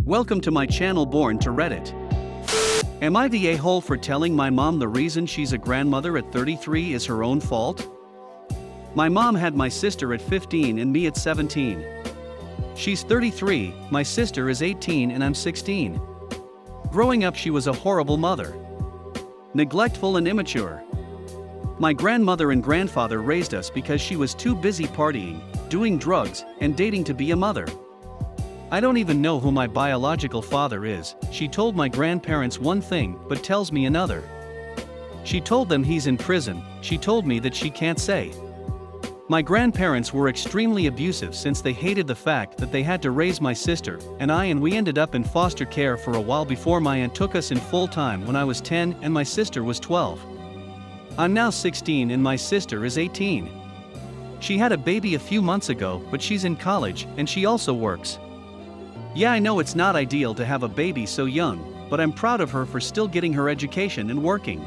Welcome to my channel BornToReddit. Am I the a-hole for telling my mom the reason she's a grandmother at 33 is her own fault? My mom had my sister at 15 and me at 17. She's 33, my sister is 18 and I'm 16. Growing up she was a horrible mother. Neglectful and immature. My grandmother and grandfather raised us because she was too busy partying, doing drugs, and dating to be a mother. I don't even know who my biological father is. She told my grandparents one thing but tells me another. She told them he's in prison. She told me that she can't say. My grandparents were extremely abusive since they hated the fact that they had to raise my sister and we ended up in foster care for a while before my aunt took us in full time when I was 10 and my sister was 12. I'm now 16 and my sister is 18. She had a baby a few months ago, but she's in college and she also works. Yeah, I know it's not ideal to have a baby so young, but I'm proud of her for still getting her education and working.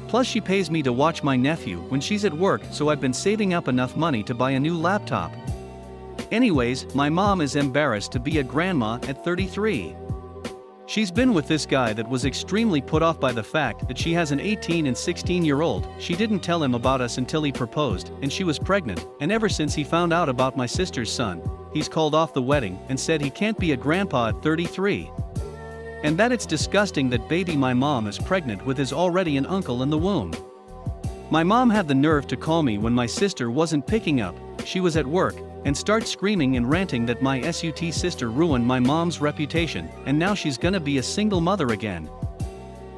Plus she pays me to watch my nephew when she's at work, so I've been saving up enough money to buy a new laptop. Anyways, my mom is embarrassed to be a grandma at 33. She's been with this guy that was extremely put off by the fact that she has an 18 and 16-year-old. She didn't tell him about us until he proposed, and she was pregnant, and ever since he found out about my sister's son, he's called off the wedding and said he can't be a grandpa at 33. And that it's disgusting that baby my mom is pregnant with is already an uncle in the womb. My mom had the nerve to call me when my sister wasn't picking up, she was at work, and start screaming and ranting that my SUT sister ruined my mom's reputation and now she's gonna be a single mother again.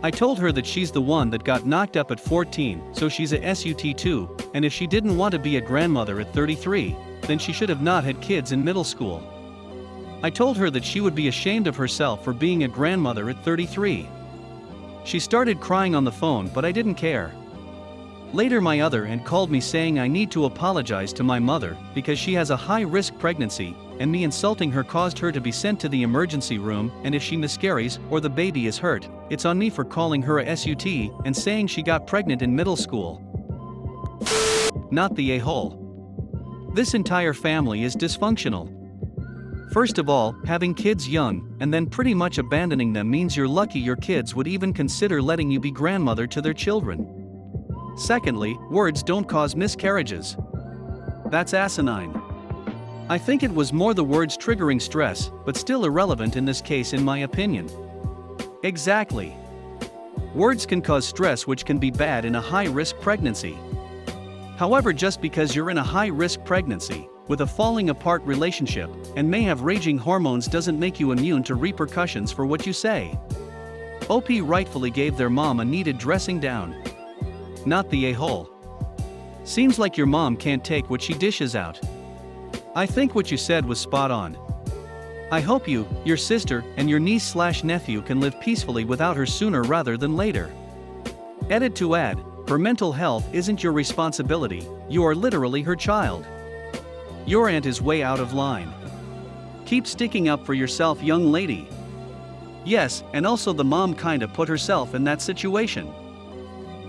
I told her that she's the one that got knocked up at 14, so she's a SUT too, and if she didn't want to be a grandmother at 33, then she should have not had kids in middle school. I told her that she would be ashamed of herself for being a grandmother at 33. She started crying on the phone, but I didn't care. Later my other aunt called me saying I need to apologize to my mother because she has a high-risk pregnancy, and me insulting her caused her to be sent to the emergency room, and if she miscarries or the baby is hurt, it's on me for calling her a SUT and saying she got pregnant in middle school. Not the a-hole. This entire family is dysfunctional. First of all, having kids young and then pretty much abandoning them means you're lucky your kids would even consider letting you be grandmother to their children. Secondly, words don't cause miscarriages. That's asinine. I think it was more the words triggering stress, but still irrelevant in this case in my opinion. Exactly. Words can cause stress, which can be bad in a high-risk pregnancy. However, just because you're in a high-risk pregnancy, with a falling apart relationship, and may have raging hormones doesn't make you immune to repercussions for what you say. OP rightfully gave their mom a needed dressing down. Not the a-hole. Seems like your mom can't take what she dishes out. I think what you said was spot on. I hope you, your sister, and your niece/nephew can live peacefully without her sooner rather than later. Edit to add, her mental health isn't your responsibility, you are literally her child. Your aunt is way out of line. Keep sticking up for yourself, young lady. Yes, and also the mom kinda put herself in that situation.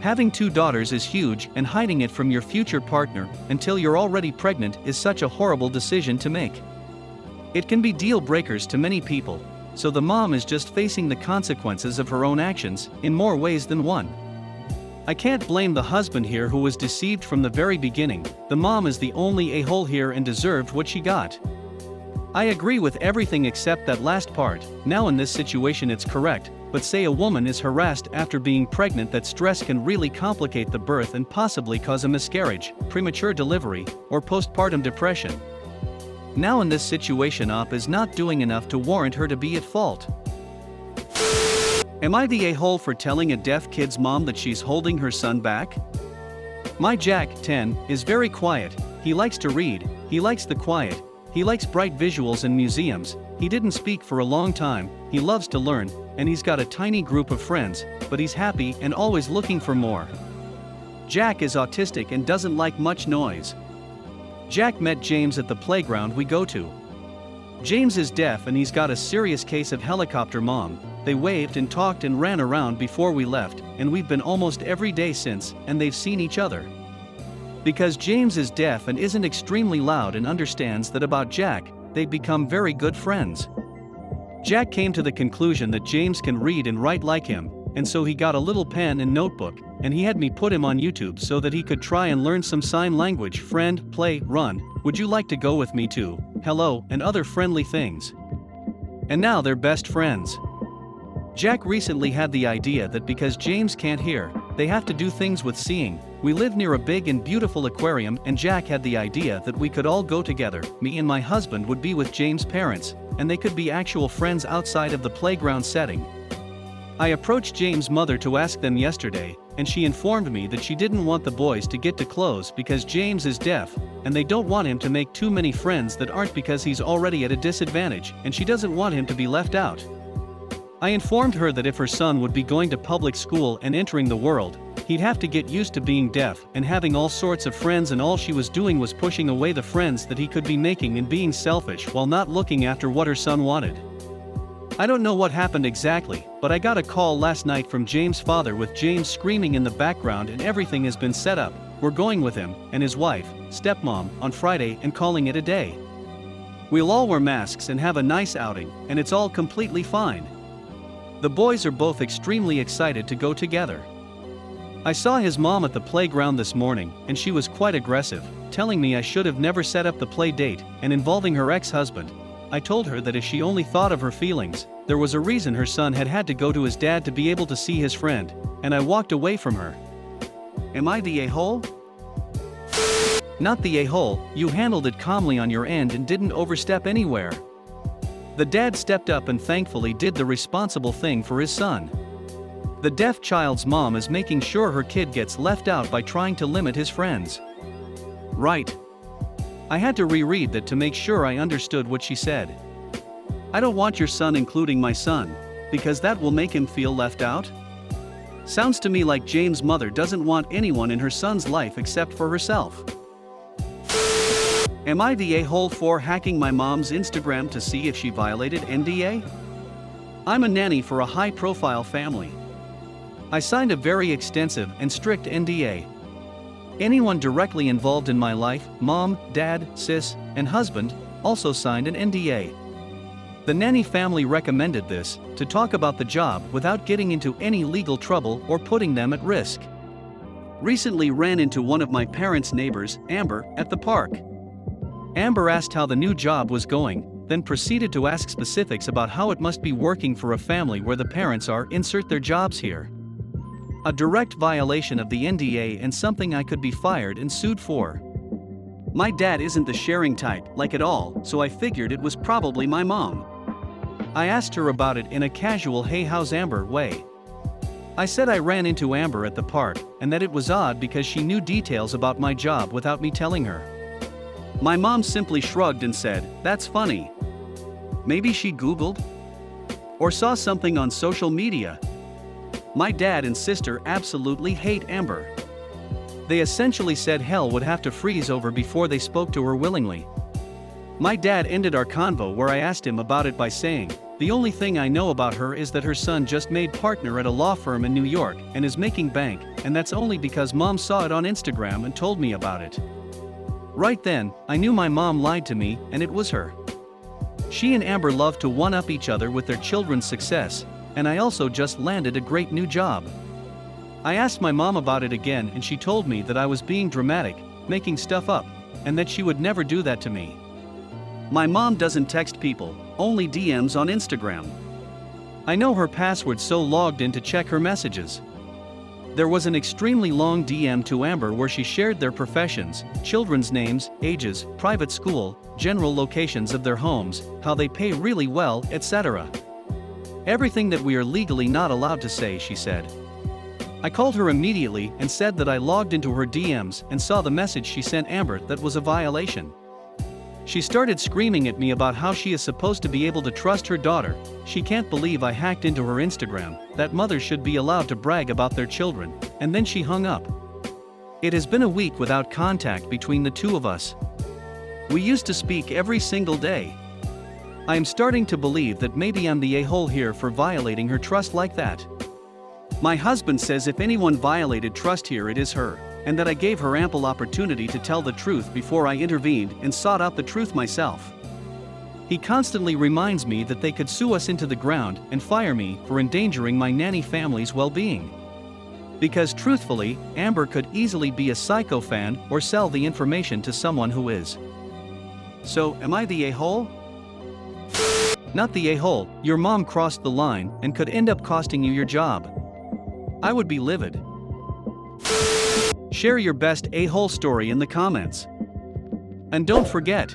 Having two daughters is huge, and hiding it from your future partner until you're already pregnant is such a horrible decision to make. It can be deal breakers to many people, so the mom is just facing the consequences of her own actions in more ways than one. I can't blame the husband here who was deceived from the very beginning. The mom is the only a-hole here and deserved what she got. I agree with everything except that last part. Now in this situation it's correct, but say a woman is harassed after being pregnant, that stress can really complicate the birth and possibly cause a miscarriage, premature delivery, or postpartum depression. Now in this situation OP is not doing enough to warrant her to be at fault. Am I the a-hole for telling a deaf kid's mom that she's holding her son back? My Jack, 10, is very quiet. He likes to read, he likes the quiet, he likes bright visuals and museums, he didn't speak for a long time, he loves to learn, and he's got a tiny group of friends, but he's happy and always looking for more. Jack is autistic and doesn't like much noise. Jack met James at the playground we go to. James is deaf and he's got a serious case of helicopter mom. They waved and talked and ran around before we left, and we've been almost every day since, and they've seen each other. Because James is deaf and isn't extremely loud and understands that about Jack, they've become very good friends. Jack came to the conclusion that James can read and write like him, and so he got a little pen and notebook, and he had me put him on YouTube so that he could try and learn some sign language. Friend, play, run, would you like to go with me to, hello, and other friendly things. And now they're best friends. Jack recently had the idea that because James can't hear, they have to do things with seeing. We live near a big and beautiful aquarium, and Jack had the idea that we could all go together. Me and my husband would be with James' parents, and they could be actual friends outside of the playground setting. I approached James' mother to ask them yesterday, and she informed me that she didn't want the boys to get too close because James is deaf, and they don't want him to make too many friends that aren't because he's already at a disadvantage, and she doesn't want him to be left out. I informed her that if her son would be going to public school and entering the world, he'd have to get used to being deaf and having all sorts of friends, and all she was doing was pushing away the friends that he could be making and being selfish while not looking after what her son wanted. I don't know what happened exactly, but I got a call last night from James' father with James screaming in the background, and everything has been set up. We're going with him and his wife, stepmom, on Friday and calling it a day. We'll all wear masks and have a nice outing, and it's all completely fine. The boys are both extremely excited to go together. I saw his mom at the playground this morning, and she was quite aggressive, telling me I should have never set up the play date, and involving her ex-husband. I told her that if she only thought of her feelings, there was a reason her son had to go to his dad to be able to see his friend, and I walked away from her. Am I the a-hole? Not the a-hole, you handled it calmly on your end and didn't overstep anywhere. The dad stepped up and thankfully did the responsible thing for his son. The deaf child's mom is making sure her kid gets left out by trying to limit his friends. Right. I had to reread that to make sure I understood what she said. I don't want your son including my son, because that will make him feel left out. Sounds to me like James' mother doesn't want anyone in her son's life except for herself. Am I the a-hole for hacking my mom's Instagram to see if she violated NDA? I'm a nanny for a high-profile family. I signed a very extensive and strict NDA. Anyone directly involved in my life, mom, dad, sis, and husband, also signed an NDA. The nanny family recommended this, to talk about the job without getting into any legal trouble or putting them at risk. Recently ran into one of my parents' neighbors, Amber, at the park. Amber asked how the new job was going, then proceeded to ask specifics about how it must be working for a family where the parents are insert their jobs here. A direct violation of the NDA and something I could be fired and sued for. My dad isn't the sharing type, like at all, so I figured it was probably my mom. I asked her about it in a casual "hey how's Amber" way. I said I ran into Amber at the park, and that it was odd because she knew details about my job without me telling her. My mom simply shrugged and said, "That's funny. Maybe she Googled? Or saw something on social media." My dad and sister absolutely hate Amber. They essentially said hell would have to freeze over before they spoke to her willingly. My dad ended our convo where I asked him about it by saying, "The only thing I know about her is that her son just made partner at a law firm in New York and is making bank, and that's only because mom saw it on Instagram and told me about it." Right then, I knew my mom lied to me, and it was her. She and Amber love to one-up each other with their children's success, and I also just landed a great new job. I asked my mom about it again, and she told me that I was being dramatic, making stuff up, and that she would never do that to me. My mom doesn't text people, only DMs on Instagram. I know her password, so logged in to check her messages. There was an extremely long DM to Amber where she shared their professions, children's names, ages, private school, general locations of their homes, how they pay really well, etc. Everything that we are legally not allowed to say, she said. I called her immediately and said that I logged into her DMs and saw the message she sent Amber that was a violation. She started screaming at me about how she is supposed to be able to trust her daughter. She can't believe I hacked into her Instagram, that mothers should be allowed to brag about their children, and then she hung up. It has been a week without contact between the two of us. We used to speak every single day. I am starting to believe that maybe I'm the a-hole here for violating her trust like that. My husband says if anyone violated trust here it is her, and that I gave her ample opportunity to tell the truth before I intervened and sought out the truth myself. He constantly reminds me that they could sue us into the ground and fire me for endangering my nanny family's well-being. Because truthfully, Amber could easily be a psycho fan or sell the information to someone who is. So, am I the a-hole? Not the a-hole. Your mom crossed the line and could end up costing you your job. I would be livid. Share your best a-hole story in the comments. And don't forget,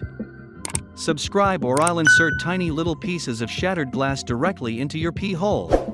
subscribe or I'll insert tiny little pieces of shattered glass directly into your pee hole.